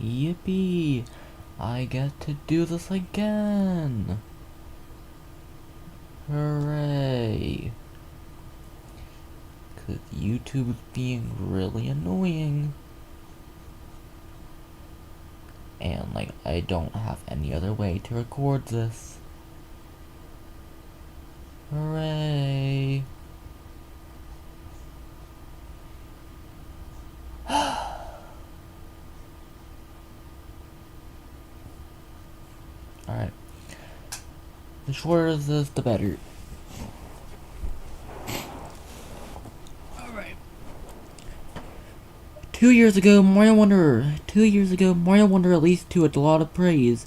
Yippee! I get to do this again! Hooray! 'Cause YouTube's being really annoying. And, like, I don't have any other way to record this. Hooray! Alright. The shorter this, the better. Alright. 2 years ago, Mario Wonder released to a lot of praise.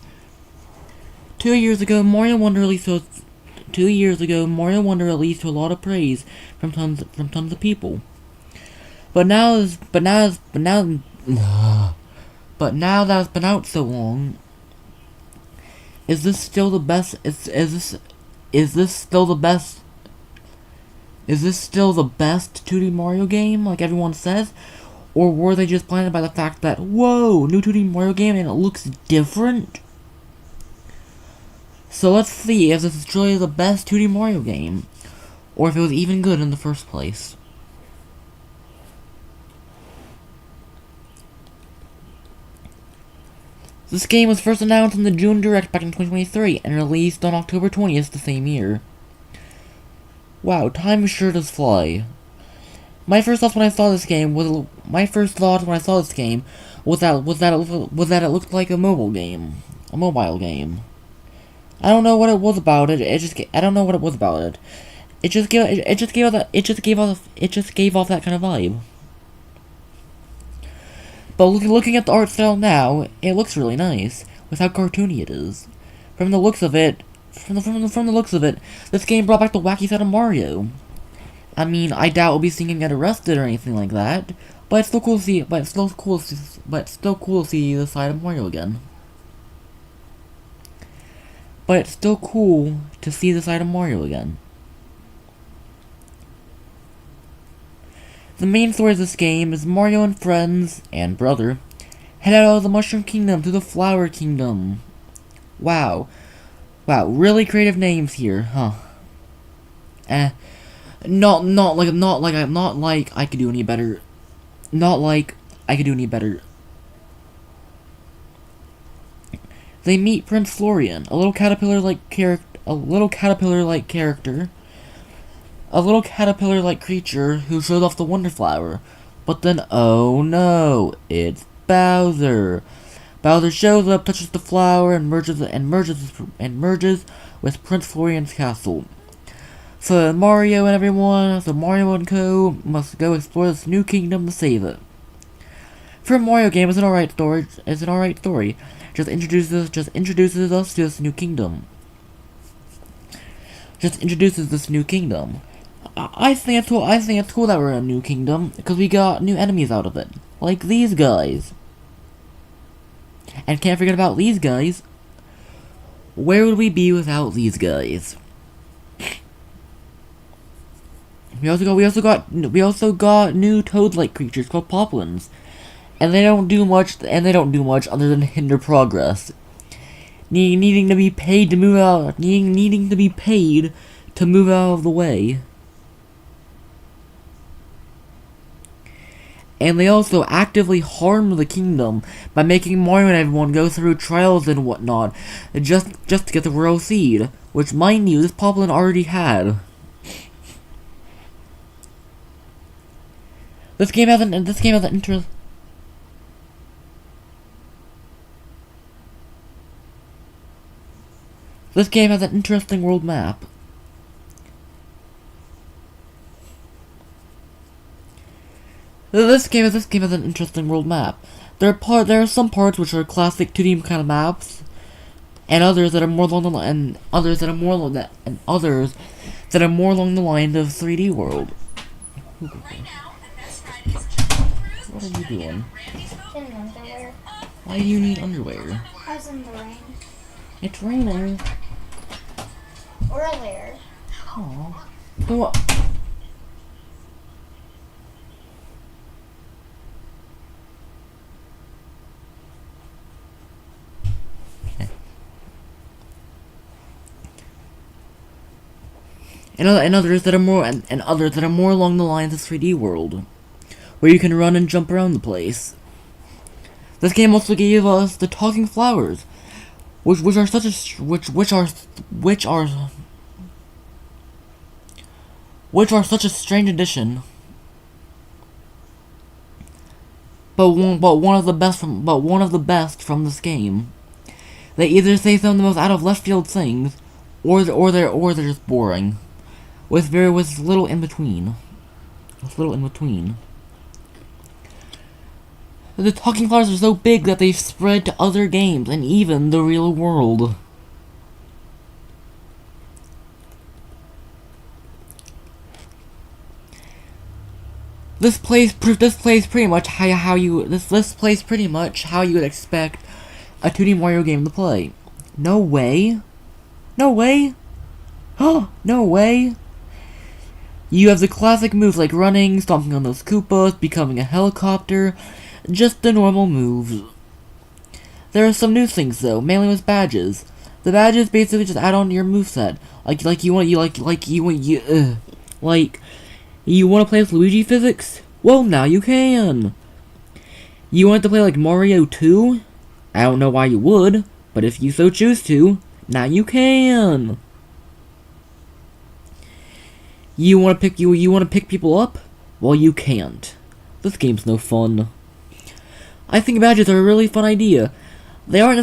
2 years ago, Mario Wonder released to a lot of praise from tons of people. But now that it's been out so long, is this still the best? Is this still the best? Is this still the best 2D Mario game, like everyone says? Or were they just blinded by the fact that, whoa, new 2D Mario game and it looks different? So let's see if this is truly the best 2D Mario game, or if it was even good in the first place. This game was first announced in the June Direct back in 2023 and released on October 20th the same year. Wow, time sure does fly. My first thoughts when I saw this game was that it looked like a mobile game. I don't know what it was about it. It just gave off that kind of vibe. But looking at the art style now, it looks really nice with how cartoony it is. From the looks of it, this game brought back the wacky side of Mario. I mean, I doubt we'll be seeing him get arrested or anything like that, but it's still cool to see. But it's still cool to see the side of Mario again. But it's still cool to see the side of Mario again. The main story of this game is Mario and friends, and brother, head out of the Mushroom Kingdom to the Flower Kingdom. Wow, really creative names here, huh? Not like I could do any better. They meet Prince Florian, a little caterpillar-like creature who shows off the Wonder Flower. But then, oh no, it's Bowser. Bowser shows up, touches the flower, and merges with Prince Florian's castle. So Mario and co. must go explore this new kingdom to save it. For a Mario game, it's an alright story. Just introduces us to this new kingdom. I think it's cool that we're in a new kingdom, because we got new enemies out of it. Like these guys. And can't forget about these guys. Where would we be without these guys? We also got new toad-like creatures called poplins. And they don't do much other than hinder progress. Needing to be paid to move out of the way. And they also actively harm the kingdom by making Mario and everyone go through trials and whatnot, just to get the Royal Seed, which, mind you, this Poplin already had. This game has an interesting world map. This game has an interesting world map. There are some parts which are classic 2D kind of maps, and others that are more along the line of 3D world. What are you doing? Getting underwear. Why do you need underwear? I was in the rain. It's raining. Earlier. Aww. Go. and others that are more along the lines of 3D World, where you can run and jump around the place. This game also gave us the talking flowers, which are such a strange addition. But one of the best from this game. They either say some of the most out of left field things, or they're just boring, with little in between. The talking flowers are so big that they've spread to other games and even the real world. This plays pretty much how you would expect a 2D Mario game to play. No way. No way. No way. You have the classic moves like running, stomping on those Koopas, becoming a helicopter, just the normal moves. There are some new things though, mainly with badges. The badges basically just add on to your moveset. You want to play with Luigi physics? Well, now you can. You want to play like Mario 2? I don't know why you would, but if you so choose to, now you can. You want to pick people up? Well, you can't. This game's no fun. I think badges are a really fun idea. They aren't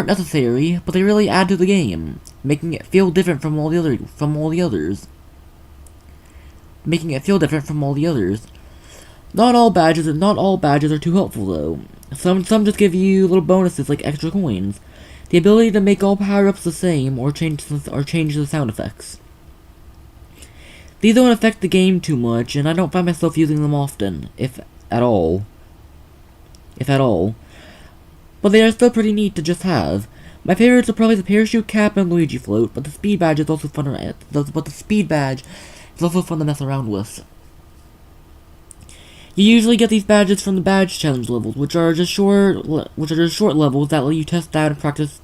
necessary, but they really add to the game, making it feel different from all the others. Not all badges are too helpful though. Some just give you little bonuses like extra coins, the ability to make all power-ups the same, or change the sound effects. These don't affect the game too much, and I don't find myself using them often, if at all. But they are still pretty neat to just have. My favorites are probably the parachute cap and Luigi float, but the speed badge is also fun. To mess around with. You usually get these badges from the badge challenge levels, which are just short levels that let you test out and practice.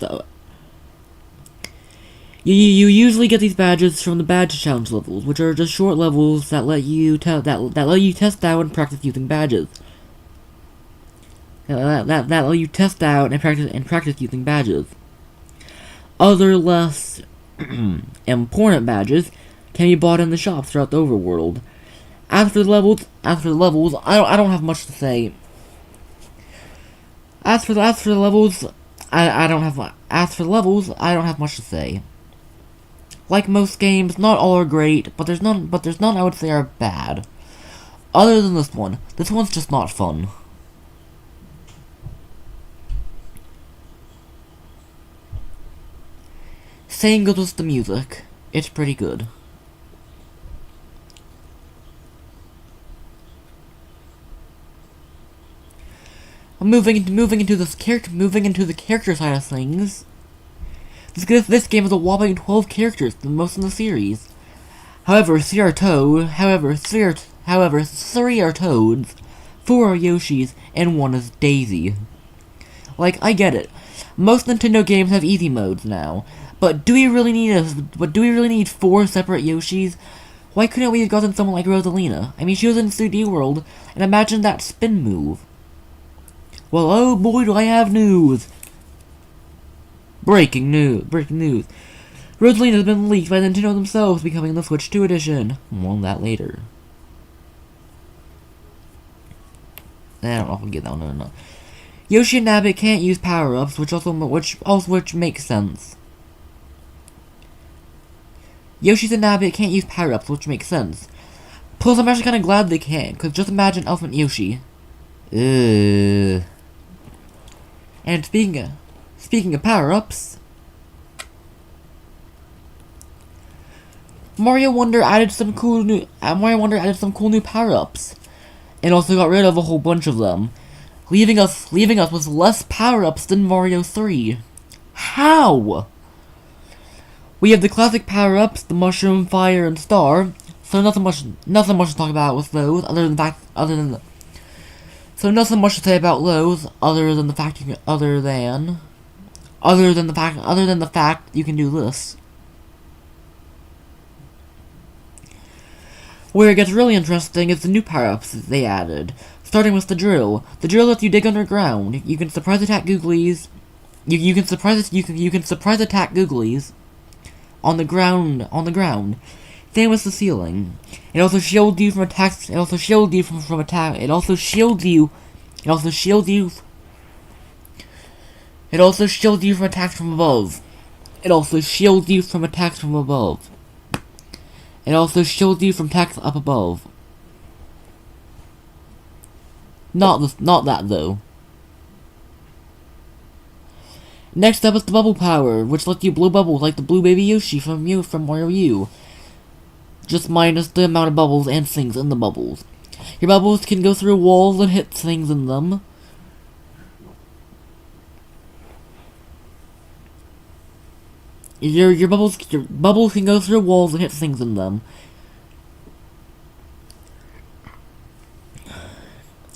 You usually get these badges from the badge challenge levels, which are just short levels that let you test out and practice using badges. That let you test out and practice using badges. Other less important badges can be bought in the shops throughout the overworld. As for the levels, I don't have much to say. As for the levels, I don't have much to say. Like most games, not all are great, but there's none I would say are bad. Other than this one. This one's just not fun. Same goes with the music. It's pretty good. Moving into the character side of things. This game has a whopping 12 characters, the most in the series. However, 3 are Toads, 4 are Yoshis, and 1 is Daisy. Like, I get it. Most Nintendo games have easy modes now, but do we really need 4 separate Yoshis? Why couldn't we have gotten someone like Rosalina? I mean, she was in 3D World, and imagine that spin move. Well, oh boy, do I have news! Breaking news. Rosalina has been leaked by Nintendo themselves, becoming the Switch 2 edition. More on that later. I don't know if I'll get that one or not. Yoshi and Nabbit can't use power-ups, which makes sense. Yoshi and Nabbit can't use power-ups, which makes sense. Plus, I'm actually kind of glad they can't, because just imagine Elephant Yoshi. Ugh. And speaking of power-ups, Mario Wonder added some cool new power-ups, and also got rid of a whole bunch of them, leaving us with less power-ups than Mario 3. How? We have the classic power-ups, the mushroom, fire, and star. So nothing much to talk about with those, other than the fact you can do this. Where it gets really interesting is the new power-ups they added. Starting with the drill. The drill lets you dig underground. You can surprise attack googlies. You can surprise attack googlies on the ground. Same with the ceiling. It also shields you from attacks. It also shields you from attack. It also shields you from attacks from above. It also shields you from attacks from above. It also shields you from attacks up above. Not that though. Next up is the bubble power, which lets you blow bubbles like the blue baby Yoshi from Mario U. Just minus the amount of bubbles and things in the bubbles. Your bubbles can go through walls and hit things in them. Your bubbles can go through walls and hit things in them.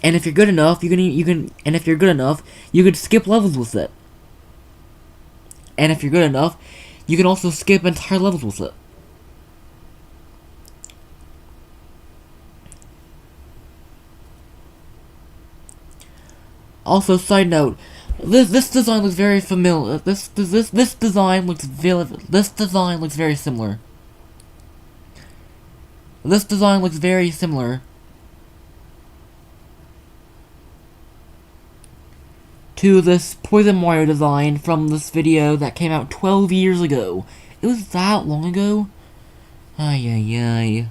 And if you're good enough, you can skip levels with it. And if you're good enough, you can also skip entire levels with it. Also, side note, this design looks very familiar. This design looks very similar. This design looks very similar to this Poison Mario design from this video that came out 12 years ago. It was that long ago? Ay.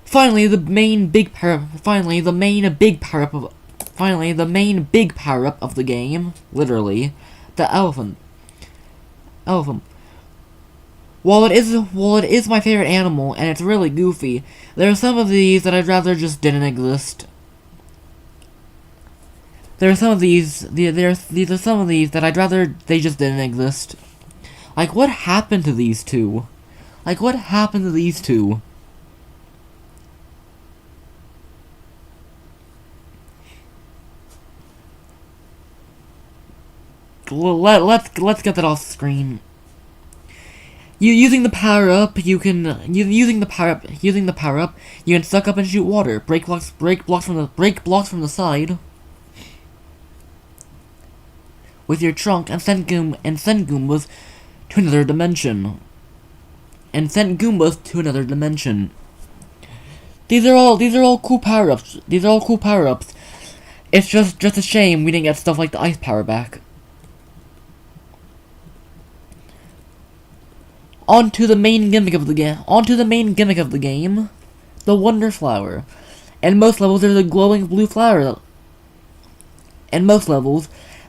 Finally, the main big power-up of the game, literally, the elephant. While it is my favorite animal and it's really goofy, there are some of these that I'd rather just didn't exist. There are some of these that I'd rather they just didn't exist. Like, what happened to these two? Let's get that off screen. Using the power up, you can suck up and shoot water. Break blocks from the side with your trunk, and send Goombas to another dimension. These are all cool power-ups. It's just a shame we didn't get stuff like the ice power back. On to the main gimmick of the game. The Wonder Flower. In most levels, there's a glowing blue flower.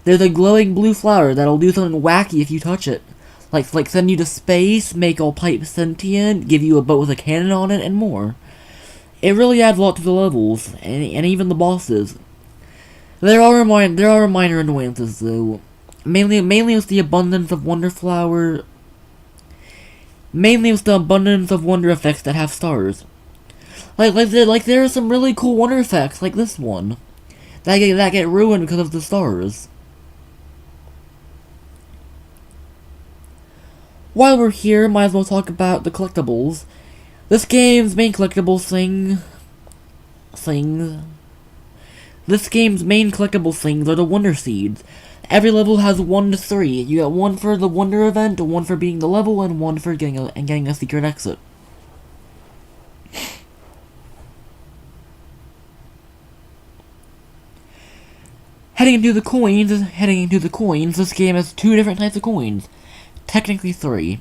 That'll do something wacky if you touch it. Like send you to space, make all pipes sentient, give you a boat with a cannon on it, and more. It really adds a lot to the levels, and even the bosses. There are minor annoyances though. Mainly with the abundance of Wonder Flower. Mainly with the abundance of wonder effects that have stars. Like there are some really cool wonder effects, like this one, that get ruined because of the stars. While we're here, might as well talk about the collectibles. This game's main collectible things are the Wonder Seeds. Every level has 1 to 3. You get 1 for the Wonder event, 1 for beating the level, and 1 for getting a secret exit. Heading into the coins, this game has 2 different types of coins. Technically 3.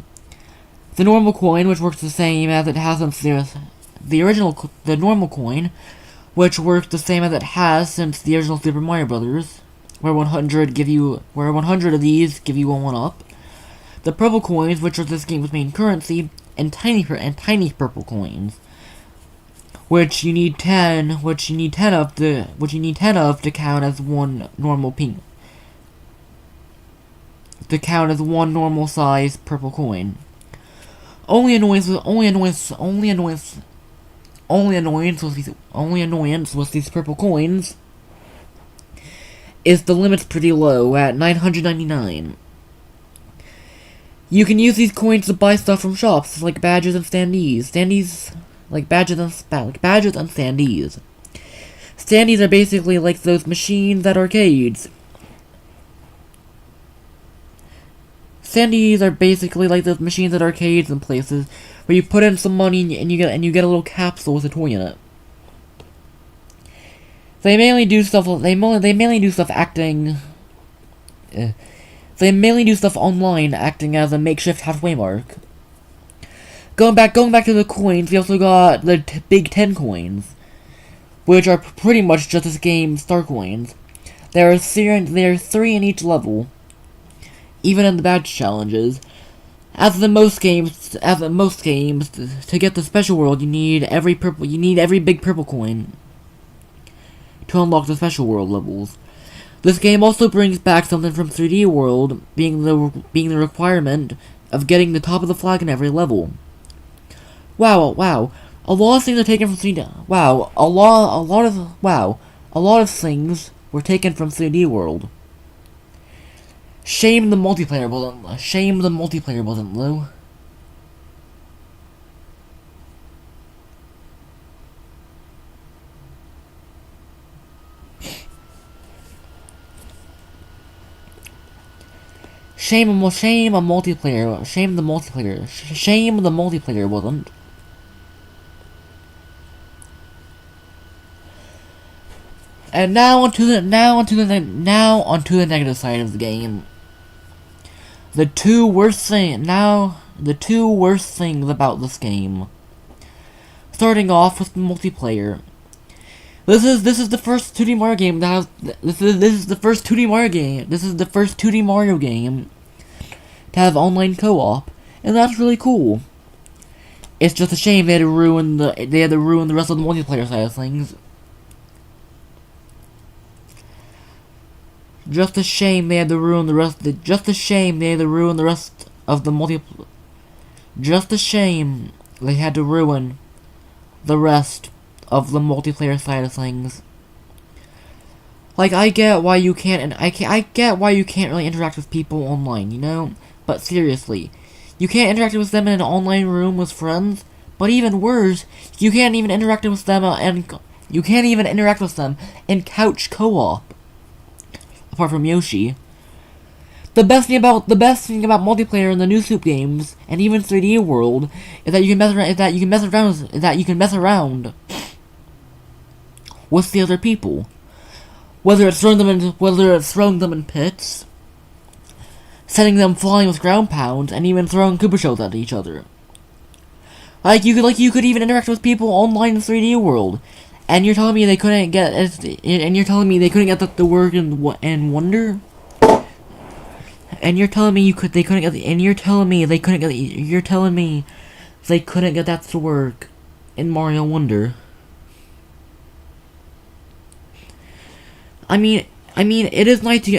The normal coin, which works the same as it has since the normal coin, which works the same as it has since the original Super Mario Brothers, where 100 of these give you a 1-up. The purple coins, which are this game's main currency, and tiny purple coins, which you need 10 of to count as one normal pink. To count as one normal size purple coin. Only annoyance with these purple coins is the limit's pretty low at 999. You can use these coins to buy stuff from shops, like badges and standees. Like badges and standees. Standees are basically like those machines at arcades. Standees are basically like those machines at arcades and places where you put in some money and you get a little capsule with a toy in it. They mainly do stuff. They mainly do stuff acting. They mainly do stuff online, acting as a makeshift halfway mark. Going back to the coins, we also got the Big 10 coins, which are pretty much just this game's star coins. There are 3 in each level, even in the badge challenges. As in most games, to get the special world, you need every big purple coin to unlock the special world levels. This game also brings back something from 3D World, being the requirement of getting the top of the flag in every level. Wow. A lot of things are taken from 3D. Wow. A lot of things were taken from 3D World. Shame the multiplayer wasn't low. Shame the multiplayer wasn't. And now onto the negative side of the game. The two worst things about this game. Starting off with multiplayer. This is the first 2D Mario game that has. This is the first 2D Mario game. This is the first 2D Mario game to have online co-op, and that's really cool. It's just a shame they had to ruin the rest of the multiplayer side of things. Just a shame they had to ruin the rest of the multiplayer. Just a shame they had to ruin the rest of the multiplayer side of things. Like, I get why you can't really interact with people online, you know? But seriously, you can't interact with them in an online room with friends. But even worse, you can't even interact with them in couch co-op. Apart from Yoshi. The best thing about multiplayer in the new Soup games and even 3D World is that you can mess around with the other people. Whether it's throwing them in pits, sending them flying with ground pounds, and even throwing Koopa shells at each other. You could even interact with people online in 3D World, and you're telling me they couldn't get the word in Wonder? And you're telling me they couldn't get that to work in Mario Wonder? I mean, it is nice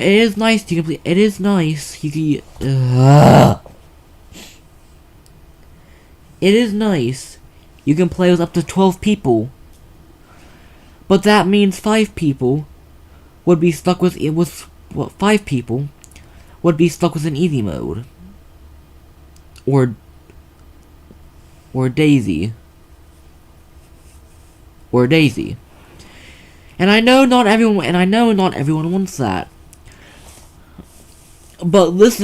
you can play with up to 12 people. But that means 5 people would be stuck with 5 people would be stuck with an easy mode. Or Daisy. And I know not everyone wants that. But this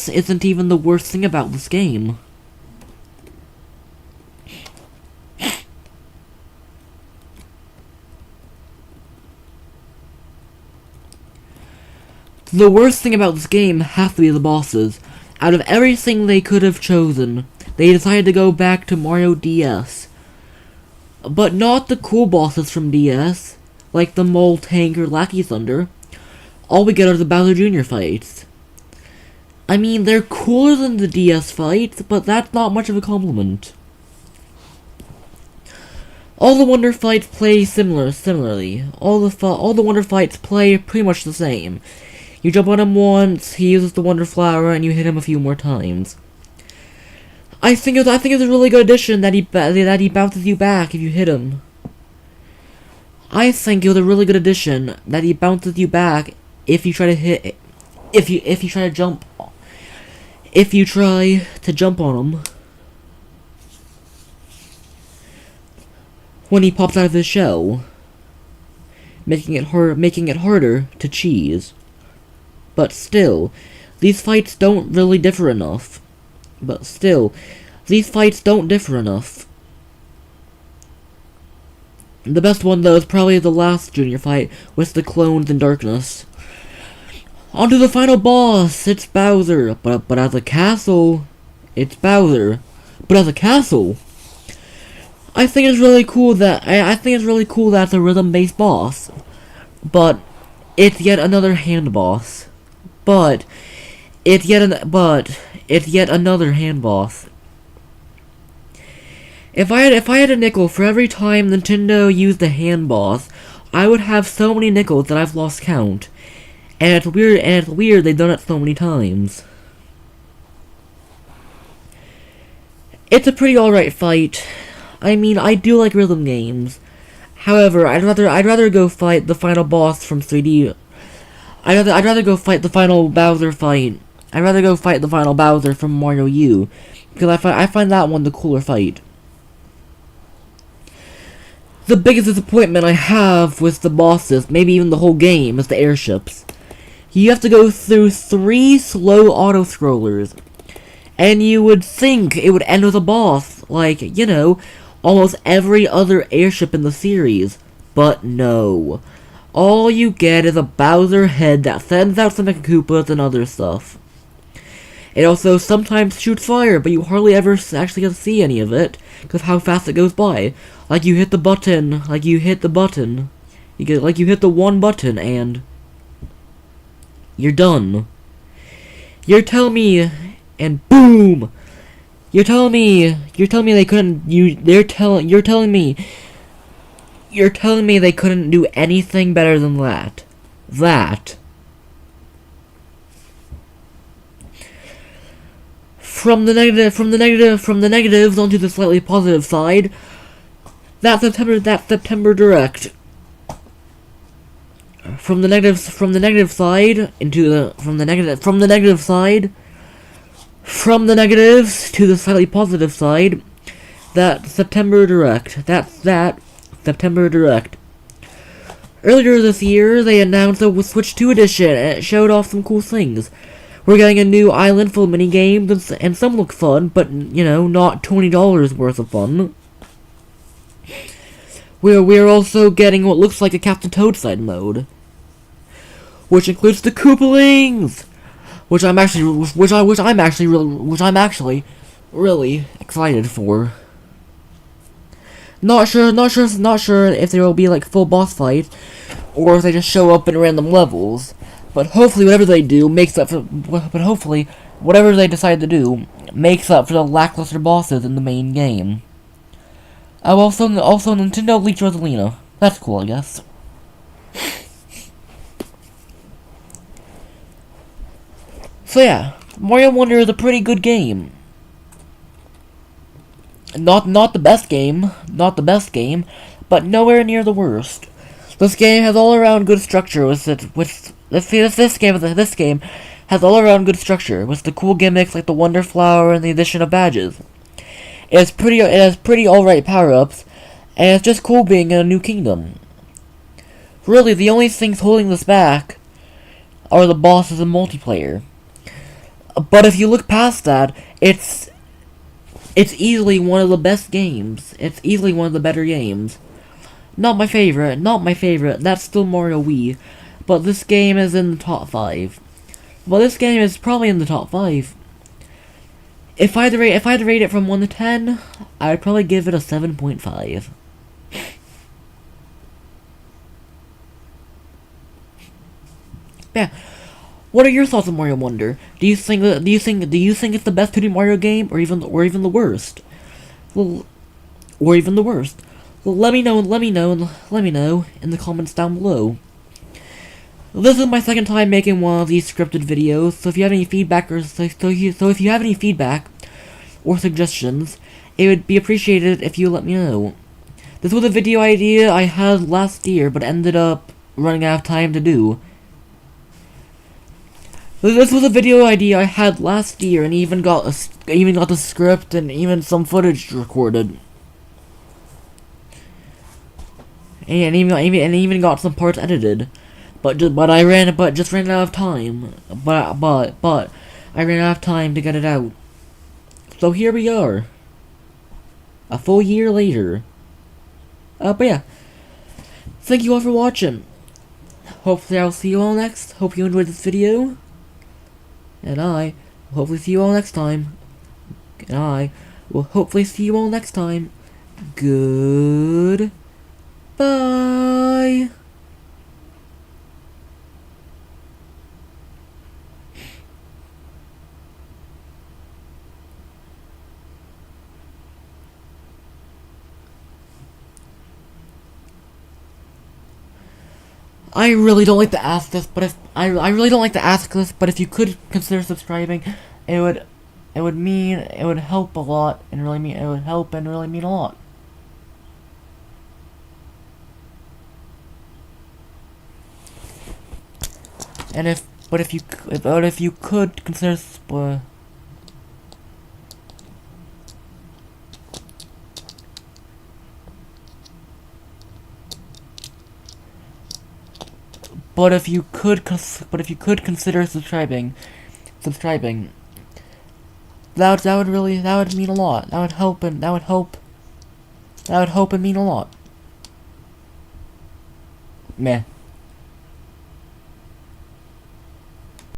isn't even the worst thing about this game. The worst thing about this game has to be the bosses. Out of everything they could have chosen, they decided to go back to Mario DS. But not the cool bosses from DS, like the Mole Tank or Lackey Thunder. All we get are the Bowser Jr. fights. I mean, they're cooler than the DS fights, but that's not much of a compliment. All the Wonder fights play similarly. All the Wonder fights play pretty much the same. You jump on him once, he uses the Wonder Flower, and you hit him a few more times. I think it's a really good addition that he bounces you back if you hit him. I think it was a really good addition that he bounces you back if you try to jump if you try to jump on him when he pops out of his shell, making it harder to cheese. But still, these fights don't really differ enough. The best one, though, is probably the last junior fight with the clones in darkness. On to the final boss! It's Bowser, but as a castle, it's Bowser. But as a castle, I think it's really cool that it's a rhythm-based boss. But it's yet another hand boss. But it's yet another hand boss. If I had a nickel for every time Nintendo used a hand boss, I would have so many nickels that I've lost count. And it's weird they've done it so many times. It's a pretty alright fight. I mean, I do like rhythm games. However, I'd rather go fight the final boss from 3D. I'd rather go fight the final Bowser fight. I'd rather go fight the final Bowser from Mario U, because I find that one the cooler fight. The biggest disappointment I have with the bosses, maybe even the whole game, is the airships. You have to go through 3 slow auto-scrollers, and you would think it would end with a boss, like, you know, almost every other airship in the series. But no. All you get is a Bowser head that sends out some Mecha Koopas and other stuff. It also sometimes shoots fire, but you hardly ever actually get to see any of it, because how fast it goes by. You hit the one button, and you're done. You're telling me, and boom! You're telling me they couldn't, you're telling me they couldn't do anything better than that. From the negatives onto the slightly positive side, that September Direct. From the negative side from the negatives to the slightly positive side, that September Direct. Earlier this year, they announced a Switch 2 edition, and it showed off some cool things. We're getting a new island full of mini-games, and some look fun, but, you know, not $20 worth of fun. We're also getting what looks like a Captain Toadside mode, which includes the Koopalings, which I'm actually really excited for. Not sure if there will be like full boss fights, or if they just show up in random levels. But hopefully, whatever they do makes up for. But hopefully, whatever they decide to do makes up for the lackluster bosses in the main game. Oh, also Nintendo leaked Rosalina. That's cool, I guess. So yeah, Mario Wonder is a pretty good game. Not the best game, but nowhere near the worst. This game has all around good structure this game has all around good structure with the cool gimmicks like the Wonder Flower and the addition of badges. It has pretty alright power-ups, and it's just cool being in a new kingdom. Really, the only things holding this back are the bosses and multiplayer. But if you look past that, it's easily one of the best games. It's easily one of the better games. Not my favorite, that's still Mario Wii, but this game is in the top 5. Well, this game is probably in the top 5. If I had to rate it from 1 to 10, I'd probably give it a 7.5. Yeah. What are your thoughts on Mario Wonder? Do you think it's the best 2D Mario game, or even the worst? Well, let me know in the comments down below. This is my second time making one of these scripted videos, so if you have any feedback or suggestions, it would be appreciated if you let me know. This was a video idea I had last year, but ended up running out of time to do. This was a video idea I had last year, and even got the script and even some footage recorded, and even got some parts edited, but just ran out of time. But I ran out of time to get it out. So here we are, a full year later. But yeah, thank you all for watching. Hopefully I'll see you all next. Hope you enjoyed this video. And I will hopefully see you all next time. And I will hopefully see you all next time. Goodbye. I really don't like to ask this, but I really don't like to ask this, but if you could consider subscribing, it would help a lot, and it would help and really mean a lot. And if you could consider But if you could consider subscribing, that would mean a lot. That would help and mean a lot. Meh.